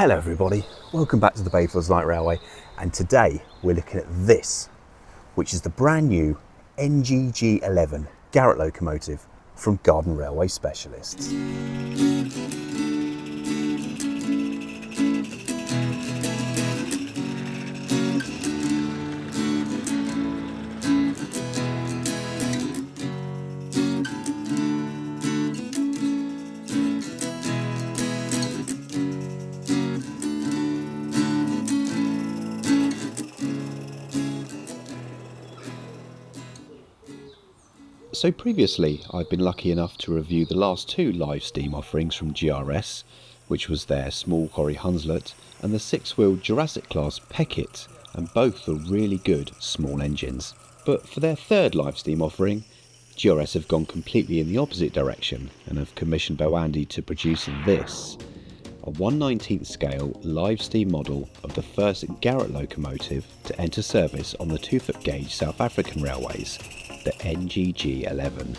Hello everybody, welcome back to the Bayfields Light Railway, and today we're looking at this, which is the brand new NGG11 Garratt Locomotive from Garden Railway Specialists. So previously I've been lucky enough to review the last two live steam offerings from GRS, which was their small Corrie Hunslet and the six-wheel Jurassic class Peckett, and both were really good small engines. But for their third live steam offering, GRS have gone completely in the opposite direction and have commissioned Bowande to produce this, a 1/19th scale live steam model of the first Garratt locomotive to enter service on the 2-foot gauge South African railways, the NGG11.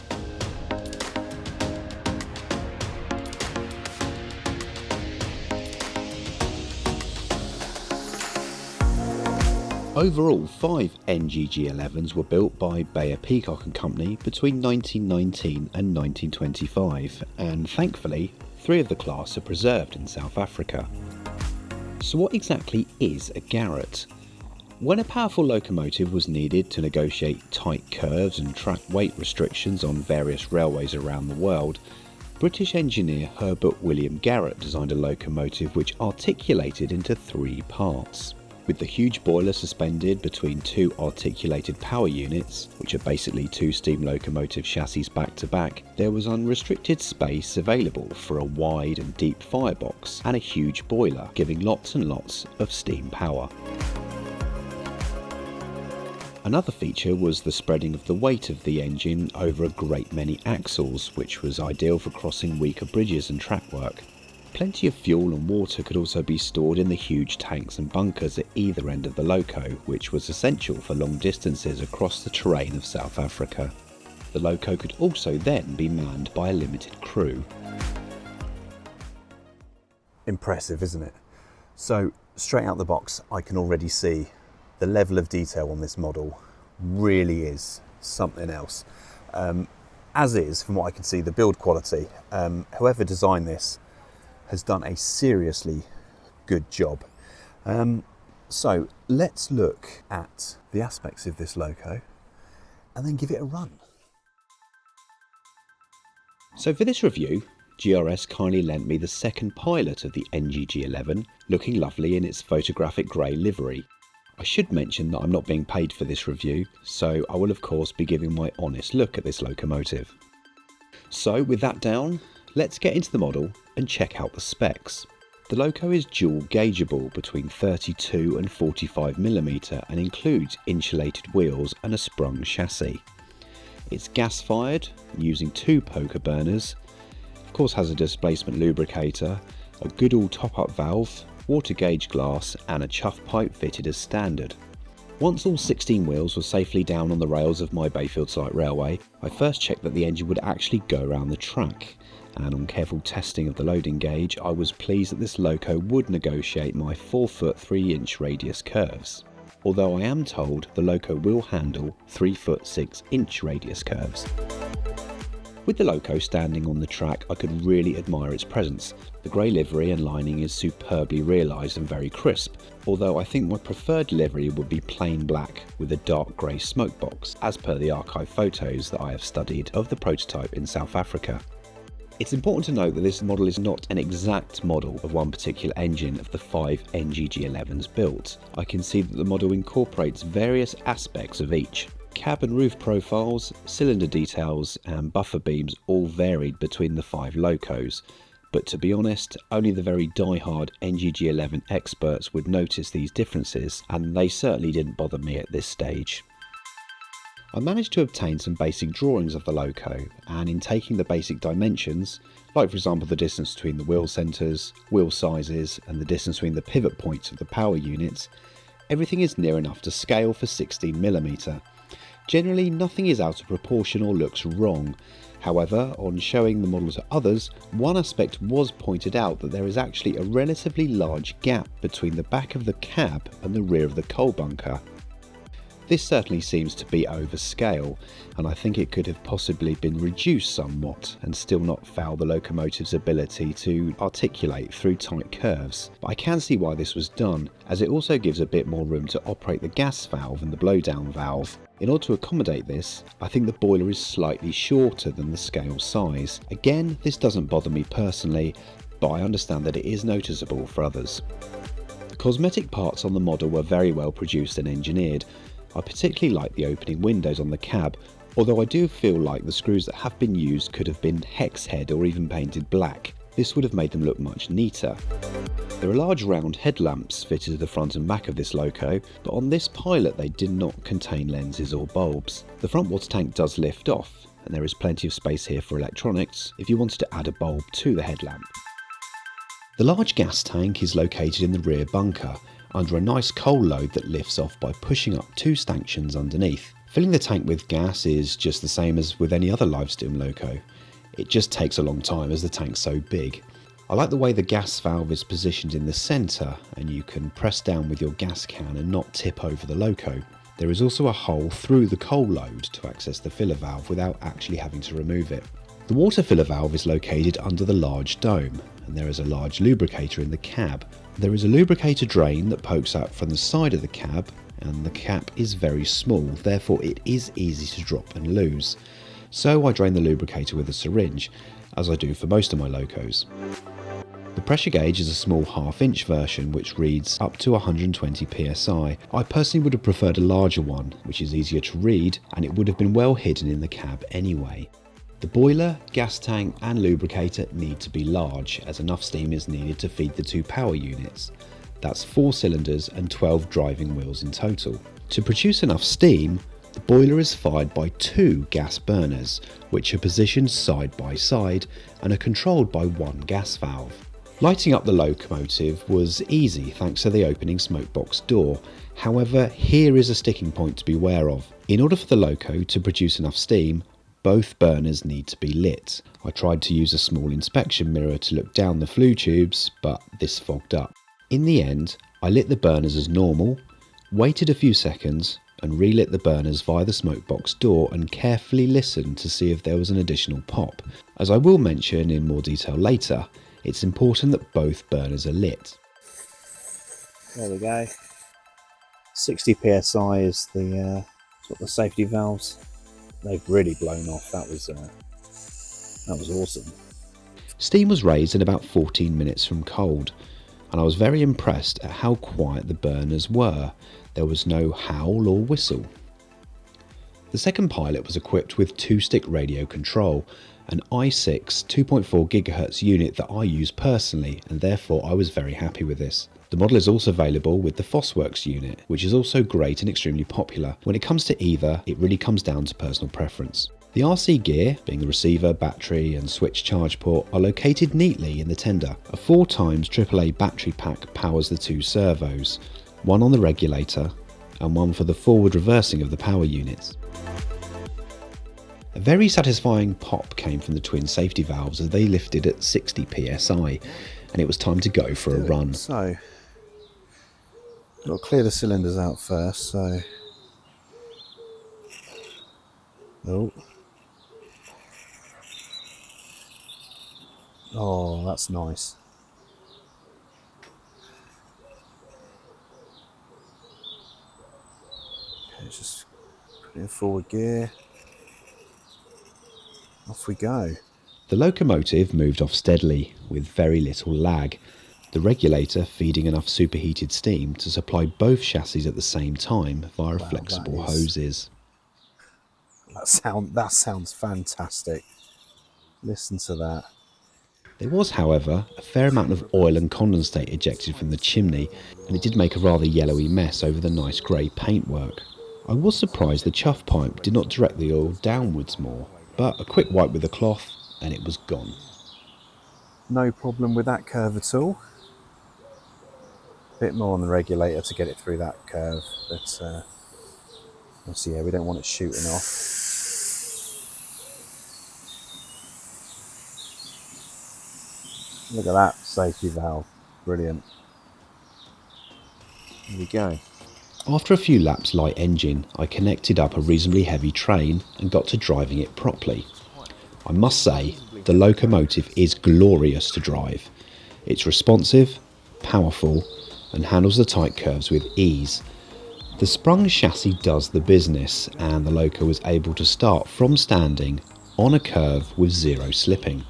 Overall, 5 NGG11s were built by Bayer Peacock and Company between 1919 and 1925, and thankfully 3 of the class are preserved in South Africa. So what exactly is a Garratt? When a powerful locomotive was needed to negotiate tight curves and track weight restrictions on various railways around the world, British engineer Herbert William Garratt designed a locomotive which articulated into 3 parts. With the huge boiler suspended between 2 articulated power units, which are basically 2 steam locomotive chassis back to back, there was unrestricted space available for a wide and deep firebox and a huge boiler, giving lots and lots of steam power. Another feature was the spreading of the weight of the engine over a great many axles, which was ideal for crossing weaker bridges and track work. Plenty of fuel and water could also be stored in the huge tanks and bunkers at either end of the loco, which was essential for long distances across the terrain of South Africa. The loco could also then be manned by a limited crew. Impressive, isn't it? So straight out the box I can already see the level of detail on this model really is something else. As is, from what I can see, the build quality. Whoever designed this has done a seriously good job. So let's look at the aspects of this loco and then give it a run. So for this review, GRS kindly lent me the second pilot of the NGG11, looking lovely in its photographic grey livery. I should mention that I'm not being paid for this review, so I will of course be giving my honest look at this locomotive. So with that down, let's get into the model and check out the specs. The loco is dual gaugeable between 32 and 45mm and includes insulated wheels and a sprung chassis. It's gas fired using 2 poker burners, of course has a displacement lubricator, a Goodall top-up valve, water gauge glass and a chuff pipe fitted as standard. Once all 16 wheels were safely down on the rails of my Bayfields Light Railway, I first checked that the engine would actually go around the track, and on careful testing of the loading gauge I was pleased that this loco would negotiate my 4-foot 3-inch radius curves, although I am told the loco will handle 3-foot 6-inch radius curves. With the loco standing on the track, I could really admire its presence. The grey livery and lining is superbly realised and very crisp, although I think my preferred livery would be plain black with a dark grey smoke box, as per the archive photos that I have studied of the prototype in South Africa. It's important to note that this model is not an exact model of one particular engine of the 5 NGG11s built. I can see that the model incorporates various aspects of each. Cab and roof profiles, cylinder details and buffer beams all varied between the 5 locos, but to be honest, only the very die-hard NGG11 experts would notice these differences, and they certainly didn't bother me at this stage. I managed to obtain some basic drawings of the loco, and in taking the basic dimensions, like for example the distance between the wheel centres, wheel sizes and the distance between the pivot points of the power units, everything is near enough to scale for 16mm. Generally nothing is out of proportion or looks wrong. However, on showing the model to others, one aspect was pointed out, that there is actually a relatively large gap between the back of the cab and the rear of the coal bunker. This certainly seems to be overscale, and I think it could have possibly been reduced somewhat and still not foul the locomotive's ability to articulate through tight curves. But I can see why this was done, as it also gives a bit more room to operate the gas valve and the blowdown valve. In order to accommodate this, I think the boiler is slightly shorter than the scale size. Again, this doesn't bother me personally, but I understand that it is noticeable for others. The cosmetic parts on the model were very well produced and engineered. I particularly like the opening windows on the cab, although I do feel like the screws that have been used could have been hex head or even painted black. This would have made them look much neater. There are large round headlamps fitted to the front and back of this loco, but on this pilot they did not contain lenses or bulbs. The front water tank does lift off, and there is plenty of space here for electronics if you wanted to add a bulb to the headlamp. The large gas tank is located in the rear bunker, under a nice coal load that lifts off by pushing up 2 stanchions underneath. Filling the tank with gas is just the same as with any other live steam loco. It just takes a long time as the tank's so big. I like the way the gas valve is positioned in the centre, and you can press down with your gas can and not tip over the loco. There is also a hole through the coal load to access the filler valve without actually having to remove it. The water filler valve is located under the large dome, and there is a large lubricator in the cab. There is a lubricator drain that pokes out from the side of the cab, and the cap is very small, therefore it is easy to drop and lose. So I drain the lubricator with a syringe, as I do for most of my locos. The pressure gauge is a small 1/2 inch version which reads up to 120 psi. I personally would have preferred a larger one, which is easier to read, and it would have been well hidden in the cab anyway. The boiler, gas tank and lubricator need to be large, as enough steam is needed to feed the 2 power units. That's 4 cylinders and 12 driving wheels in total. To produce enough steam, the boiler is fired by 2 gas burners, which are positioned side by side and are controlled by 1 gas valve. Lighting up the locomotive was easy thanks to the opening smoke box door. However, here is a sticking point to be aware of. In order for the loco to produce enough steam, both burners need to be lit. I tried to use a small inspection mirror to look down the flue tubes, but this fogged up. In the end, I lit the burners as normal, waited a few seconds and relit the burners via the smoke box door and carefully listened to see if there was an additional pop. As I will mention in more detail later, it's important that both burners are lit. There we go. 60 psi is the safety valves. They've really blown off. That was awesome. Steam was raised in about 14 minutes from cold, and I was very impressed at how quiet the burners were. There was no howl or whistle. The second pilot was equipped with 2-stick radio control, an i6 2.4 GHz unit that I use personally, and therefore I was very happy with this. The model is also available with the Fosworks unit, which is also great and extremely popular. When it comes to either, it really comes down to personal preference. The RC gear, being the receiver, battery and switch charge port, are located neatly in the tender. A 4x AAA battery pack powers the 2 servos, one on the regulator and one for the forward reversing of the power units. A very satisfying pop came from the twin safety valves as they lifted at 60 psi, and it was time to go for a run. So, got to clear the cylinders out first, so... Oh, that's nice. Okay, just put it in forward gear. Off we go. The locomotive moved off steadily, with very little lag, the regulator feeding enough superheated steam to supply both chassis at the same time via flexible hoses. That sounds fantastic. Listen to that. There was, however, a fair amount of oil and condensate ejected from the chimney, and it did make a rather yellowy mess over the nice grey paintwork. I was surprised the chuff pipe did not direct the oil downwards more, but a quick wipe with a cloth and it was gone. No problem with that curve at all. Bit more on the regulator to get it through that curve, but obviously, yeah, we don't want it shooting off. Look at that safety valve, brilliant. There we go. After a few laps light engine, I connected up a reasonably heavy train and got to driving it properly. I must say, the locomotive is glorious to drive. It's responsive, powerful, and handles the tight curves with ease. The sprung chassis does the business, and the loco was able to start from standing on a curve with zero slipping.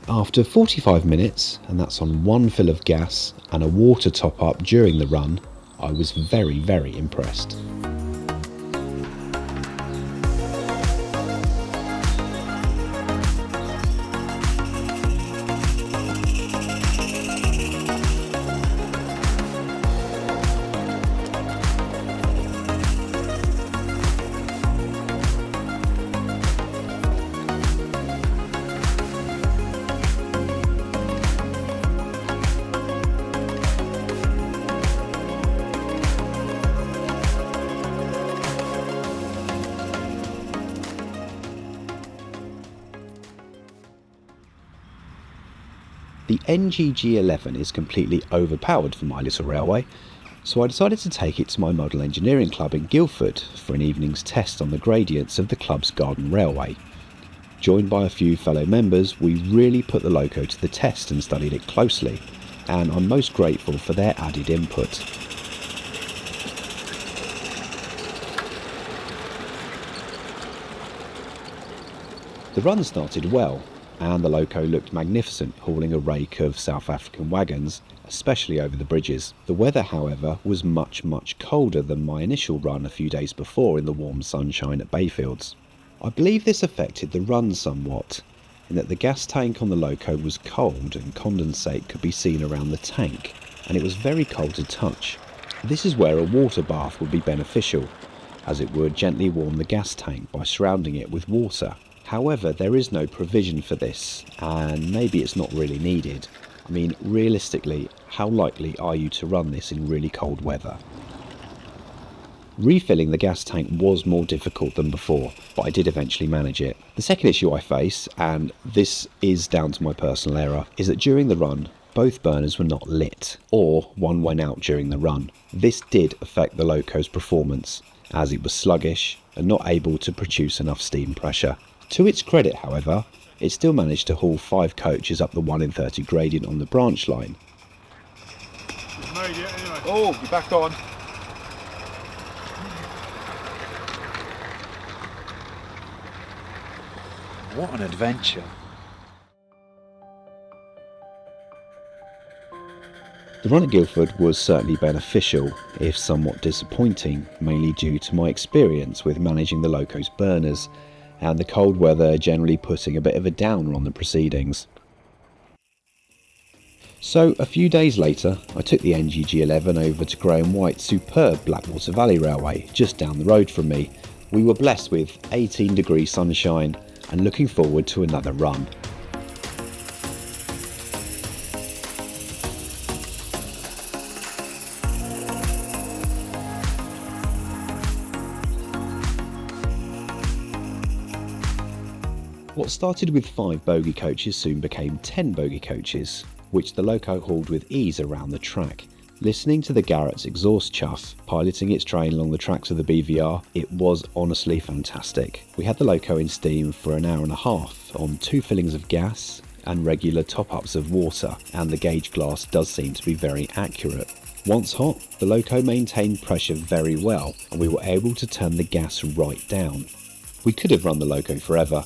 After 45 minutes, and that's on one fill of gas and a water top up during the run, I was very, very impressed. The NGG11 is completely overpowered for my little railway, so I decided to take it to my model engineering club in Guildford for an evening's test on the gradients of the club's garden railway. Joined by a few fellow members, we really put the loco to the test and studied it closely, and I'm most grateful for their added input. The run started well, and the loco looked magnificent, hauling a rake of South African wagons, especially over the bridges. The weather, however, was much colder than my initial run a few days before in the warm sunshine at Bayfields. I believe this affected the run somewhat, in that the gas tank on the loco was cold and condensate could be seen around the tank, and it was very cold to touch. This is where a water bath would be beneficial, as it would gently warm the gas tank by surrounding it with water. However, there is no provision for this, and maybe it's not really needed. I mean, realistically, how likely are you to run this in really cold weather? Refilling the gas tank was more difficult than before, but I did eventually manage it. The second issue I face, and this is down to my personal error, is that during the run, both burners were not lit, or one went out during the run. This did affect the loco's performance, as it was sluggish and not able to produce enough steam pressure. To its credit, however, it still managed to haul 5 coaches up the 1 in 30 gradient on the branch line. Made it anyway. Oh, you're back on. What an adventure. The run at Guildford was certainly beneficial, if somewhat disappointing, mainly due to my experience with managing the loco's burners, and the cold weather generally putting a bit of a downer on the proceedings. So a few days later, I took the NGG11 over to Graham White's superb Blackwater Valley Railway, just down the road from me. We were blessed with 18-degree sunshine and looking forward to another run. What started with 5 bogie coaches soon became 10 bogie coaches, which the loco hauled with ease around the track. Listening to the Garrett's exhaust chuff, piloting its train along the tracks of the BVR, it was honestly fantastic. We had the loco in steam for an hour and a half on 2 fillings of gas and regular top-ups of water, and the gauge glass does seem to be very accurate. Once hot, the loco maintained pressure very well, and we were able to turn the gas right down. We could have run the loco forever,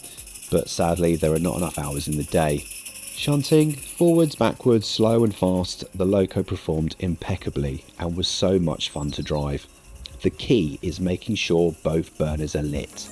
but sadly there are not enough hours in the day. Shunting, forwards, backwards, slow and fast, the loco performed impeccably and was so much fun to drive. The key is making sure both burners are lit.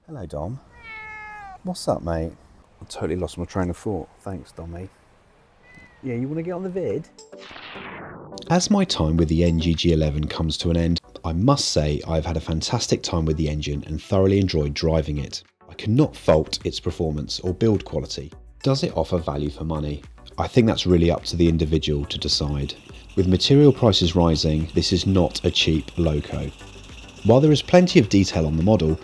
Hello, Dom. What's up, mate? I totally lost my train of thought. Thanks, Dommy. Yeah, you want to get on the vid? As my time with the NGG11 comes to an end, I must say I've had a fantastic time with the engine and thoroughly enjoyed driving it. I cannot fault its performance or build quality. Does it offer value for money? I think that's really up to the individual to decide. With material prices rising, this is not a cheap loco. While there is plenty of detail on the model,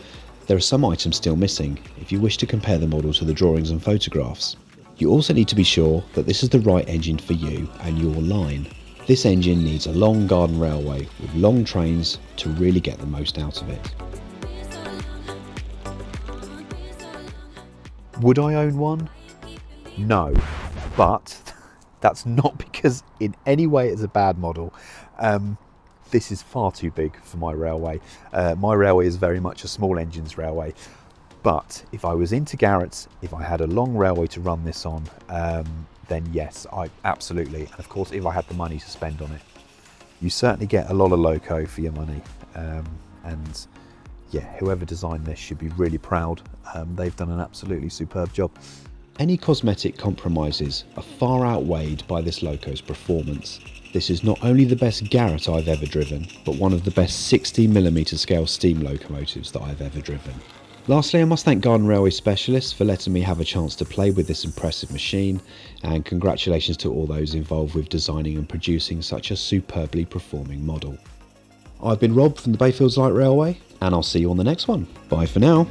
there are some items still missing if you wish to compare the model to the drawings and photographs. You also need to be sure that this is the right engine for you and your line. This engine needs a long garden railway with long trains to really get the most out of it. Would I own one? No, but that's not because in any way it's a bad model. This is far too big for my railway. My railway is very much a small engines railway, but if I was into Garrett's, if I had a long railway to run this on, then yes, I absolutely, and of course if I had the money to spend on it. You certainly get a lot of loco for your money, and yeah, whoever designed this should be really proud. They've done an absolutely superb job. Any cosmetic compromises are far outweighed by this loco's performance. This is not only the best Garratt I've ever driven, but one of the best 60mm scale steam locomotives that I've ever driven. Lastly, I must thank Garden Railway Specialists for letting me have a chance to play with this impressive machine, and congratulations to all those involved with designing and producing such a superbly performing model. I've been Rob from the Bayfields Light Railway, and I'll see you on the next one. Bye for now.